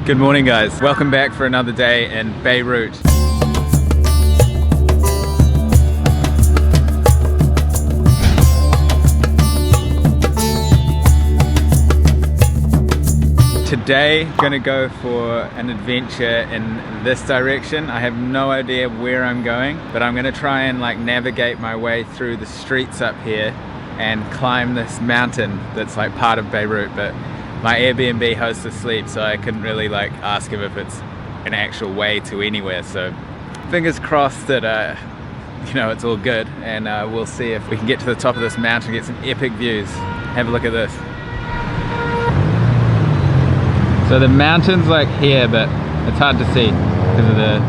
Good morning guys, welcome back for another day in Beirut. Today, gonna go for an adventure in this direction. I have no idea where I'm going, but I'm gonna try and navigate my way through the streets up here and climb this mountain that's part of Beirut, but my Airbnb host is asleep, so I couldn't really ask him if it's an actual way to anywhere. So fingers crossed that it's all good, and we'll see if we can get to the top of this mountain and get some epic views. Have a look at this. So the mountain's here, but it's hard to see because of the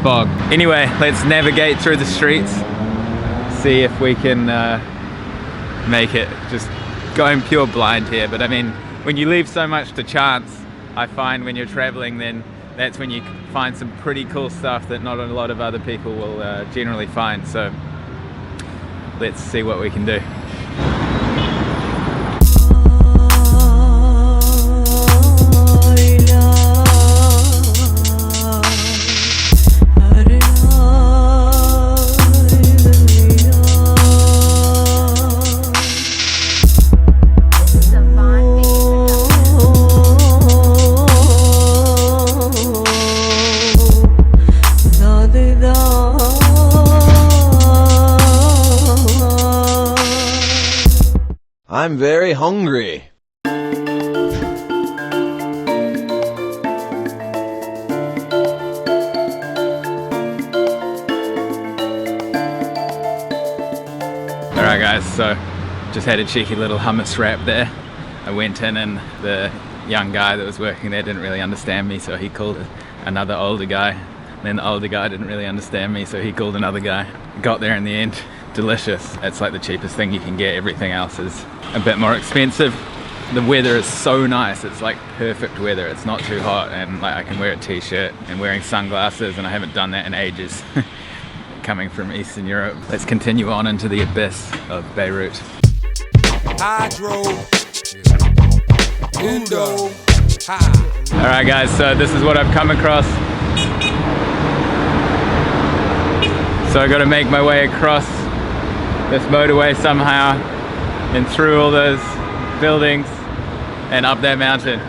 fog. Anyway, let's navigate through the streets, see if we can make it. Just going pure blind here, but I mean, when you leave so much to chance, I find when you're traveling, then that's when you find some pretty cool stuff that not a lot of other people will generally find. So let's see what we can do. I'm very hungry. Alright guys, so just had a cheeky little hummus wrap there. I went in and the young guy that was working there didn't really understand me, so he called another older guy. And then the older guy didn't really understand me, so he called another guy. Got there in the end. Delicious. It's the cheapest thing you can get. Everything else is a bit more expensive. The weather is so nice. It's perfect weather. It's not too hot, and I can wear a t-shirt and wearing sunglasses, and I haven't done that in ages. Coming from Eastern Europe. Let's continue on into the abyss of Beirut. Hydro, Indigo. Alright guys, so this is what I've come across. So I got to make my way across this motorway somehow and through all those buildings and up that mountain.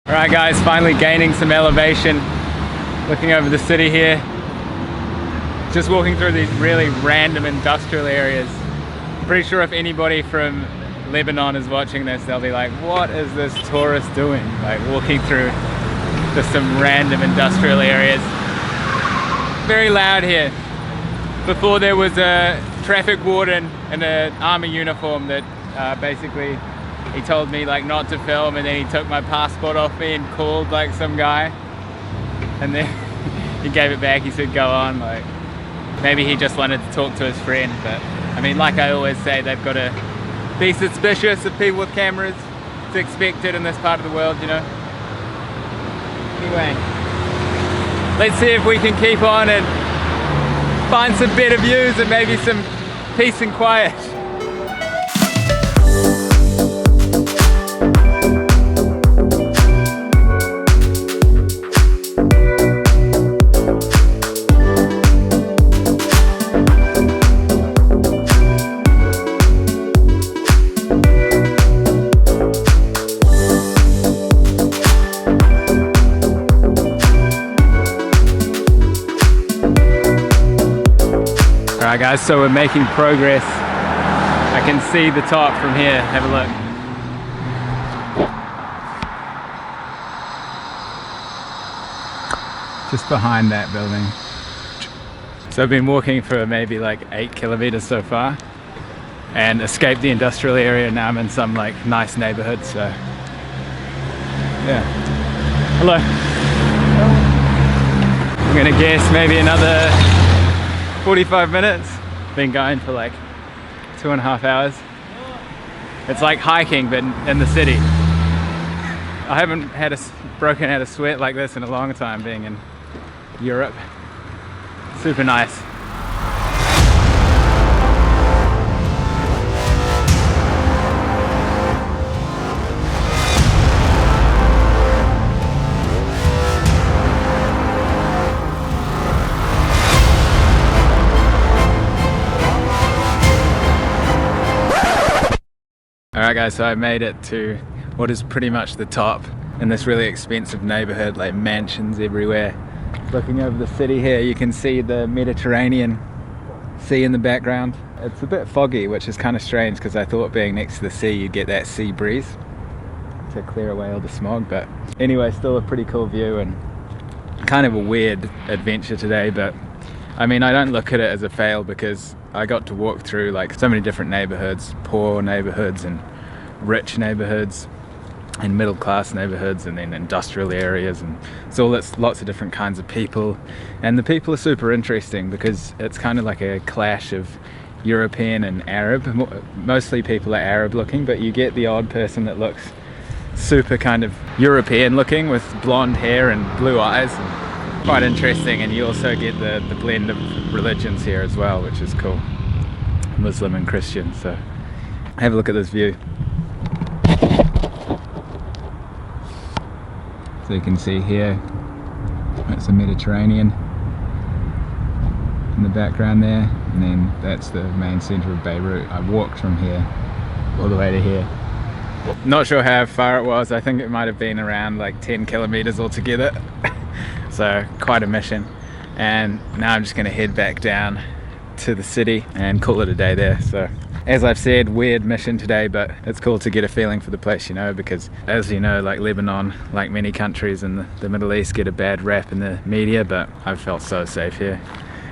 Alright guys, finally gaining some elevation, looking over the city here. Just walking through these really random industrial areas. I'm pretty sure if anybody from Lebanon is watching this, they'll be like, what is this tourist doing? Walking through just some random industrial areas. Very loud here. Before there was a traffic warden in an army uniform that basically he told me not to film, and then he took my passport off me and called some guy, and then he gave it back. He said go on. Maybe he just wanted to talk to his friend, but I mean, like I always say, they've got to be suspicious of people with cameras. It's expected in this part of the world, you know. Anyway, let's see if we can keep on and find some better views and maybe some peace and quiet. Alright guys, so we're making progress. I can see the top from here, have a look. Just behind that building. So I've been walking for maybe like 8 kilometers so far and escaped the industrial area. Now I'm in some like nice neighborhood, so yeah. Hello. I'm gonna guess maybe another 45 minutes. Been going for like 2.5 hours. It's like hiking but in the city. I haven't had broken out a sweat like this in a long time, being in Europe. Super nice. Alright guys, so I made it to what is pretty much the top in this really expensive neighborhood, like mansions everywhere. Looking over the city here, you can see the Mediterranean Sea in the background. It's a bit foggy, which is kind of strange because I thought being next to the sea you'd get that sea breeze to clear away all the smog, but anyway, still a pretty cool view and kind of a weird adventure today. But I mean, I don't look at it as a fail because I got to walk through like so many different neighborhoods, poor neighborhoods and rich neighborhoods and middle class neighborhoods, and then industrial areas, and so lots of different kinds of people. And the people are super interesting because it's kind of like a clash of European and Arab. Mostly people are Arab looking, but you get the odd person that looks super kind of European looking with blonde hair and blue eyes. Quite interesting. And you also get the blend of religions here as well, which is cool. Muslim and Christian. So have a look at this view. So you can see here, that's the Mediterranean in the background there, and then that's the main centre of Beirut. I walked from here all the way to here. Not sure how far it was. I think it might have been around like 10 kilometers altogether. So quite a mission. And now I'm just going to head back down to the city and call it a day there. So as I've said, weird mission today, but it's cool to get a feeling for the place, you know, because as you know, like Lebanon, like many countries in the Middle East, get a bad rap in the media, but I've felt so safe here.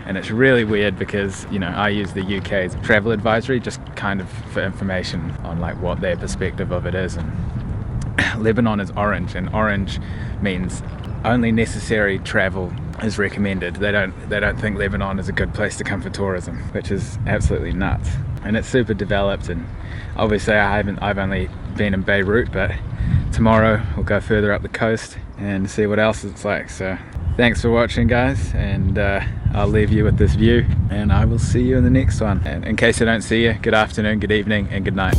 And it's really weird because, you know, I use the UK's travel advisory just kind of for information on like what their perspective of it is. And Lebanon is orange, and orange means only necessary travel is recommended. They don't think Lebanon is a good place to come for tourism, which is absolutely nuts. And it's super developed, and obviously I've only been in Beirut, but tomorrow we'll go further up the coast and see what else it's like. So thanks for watching guys, and I'll leave you with this view, and I will see you in the next one. And in case I don't see you, good afternoon, good evening, and good night.